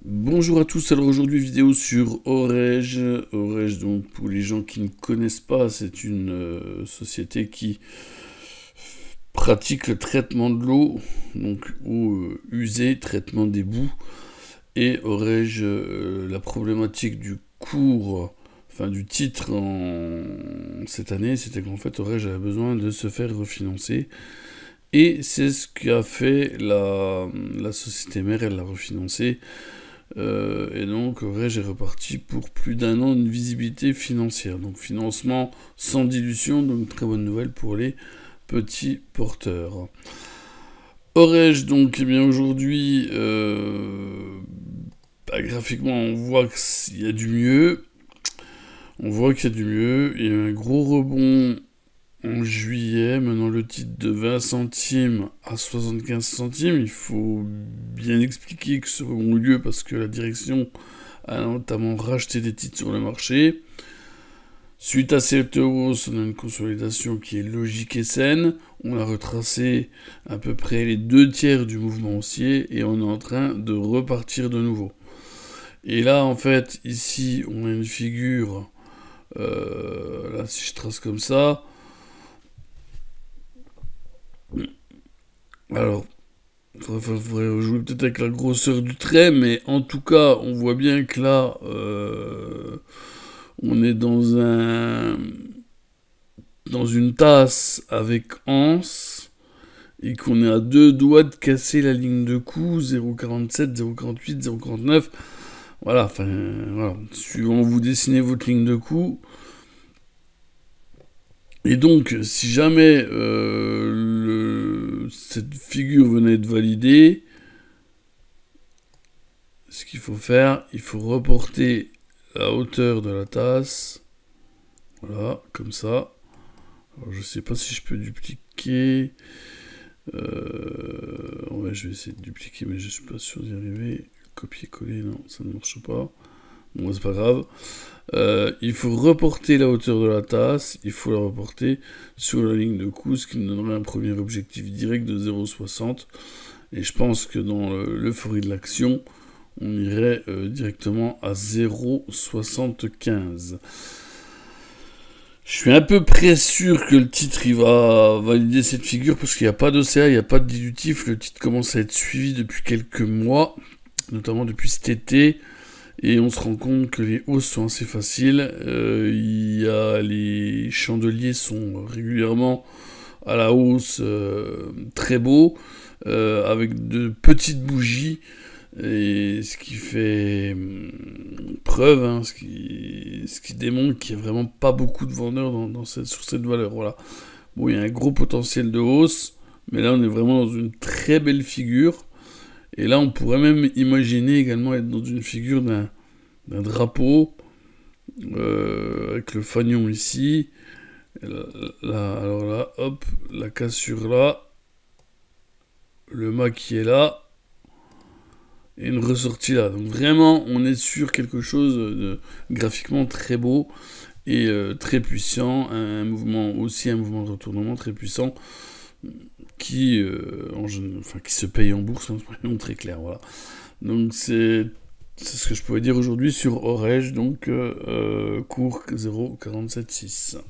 Bonjour à tous, alors aujourd'hui vidéo sur Orege. Orege, donc pour les gens qui ne connaissent pas, c'est une société qui pratique le traitement de l'eau, donc eau usée, traitement des boues. Et Orege, la problématique du cours, enfin du titre cette année, c'était qu'en fait Orege avait besoin de se faire refinancer. Et c'est ce qu'a fait la société mère, elle l'a refinancé. Et donc, Reg est reparti pour plus d'un an de visibilité financière. Donc, financement sans dilution, donc très bonne nouvelle pour les petits porteurs. Orege, donc, eh bien aujourd'hui, graphiquement, on voit qu'il y a du mieux. On voit qu'il y a du mieux. Il y a un gros rebond en juillet. Maintenant, le titre de 20 centimes à 75 centimes. Il faut bien expliquer que ce rebond a eu lieu parce que la direction a notamment racheté des titres sur le marché. Suite à cette hausse, on a une consolidation qui est logique et saine. On a retracé à peu près les 2 tiers du mouvement haussier et on est en train de repartir de nouveau. Et là, en fait, ici, on a une figure. Là, si je trace comme ça. Alors, il faudrait jouer peut-être avec la grosseur du trait, mais en tout cas, on voit bien que là, on est dans une tasse avec anse et qu'on est à 2 doigts de casser la ligne de coup 0,47, 0,48, 0,49. Voilà, enfin, voilà. Suivant vous dessinez votre ligne de coup. Et donc, si jamais cette figure venait de validée, ce qu'il faut faire, il faut reporter la hauteur de la tasse. Voilà, comme ça. Alors, je sais pas si je peux dupliquer. Ouais, je vais essayer de dupliquer, mais je suis pas sûr d'y arriver. Copier-coller, non, ça ne marche pas. Bon, c'est pas grave. Il faut reporter la hauteur de la tasse. Il faut la reporter sur la ligne de coup, ce qui nous donnerait un premier objectif direct de 0,60. Et je pense que dans l'euphorie de l'action, on irait directement à 0,75. Je suis à peu près sûr que le titre il va valider cette figure parce qu'il n'y a pas d'OCA, il n'y a pas de dilutif. Le titre commence à être suivi depuis quelques mois, notamment depuis cet été. Et on se rend compte que les hausses sont assez faciles. Les chandeliers sont régulièrement à la hausse, très beaux, avec de petites bougies. Et ce qui fait preuve, hein, ce qui démontre qu'il n'y a vraiment pas beaucoup de vendeurs sur cette valeur. Voilà. Bon, il y a un gros potentiel de hausse, mais là on est vraiment dans une très belle figure. Et là on pourrait même imaginer également être dans une figure d'un drapeau, avec le fanion ici. Alors là, hop, la cassure là, le mât qui est là, et une ressortie là. Donc vraiment, on est sur quelque chose de graphiquement très beau et très puissant, un mouvement de retournement très puissant qui se paye en bourse, soyons très clair. Voilà. Donc c'est ce que je pouvais dire aujourd'hui sur Orege, donc cours 0,476.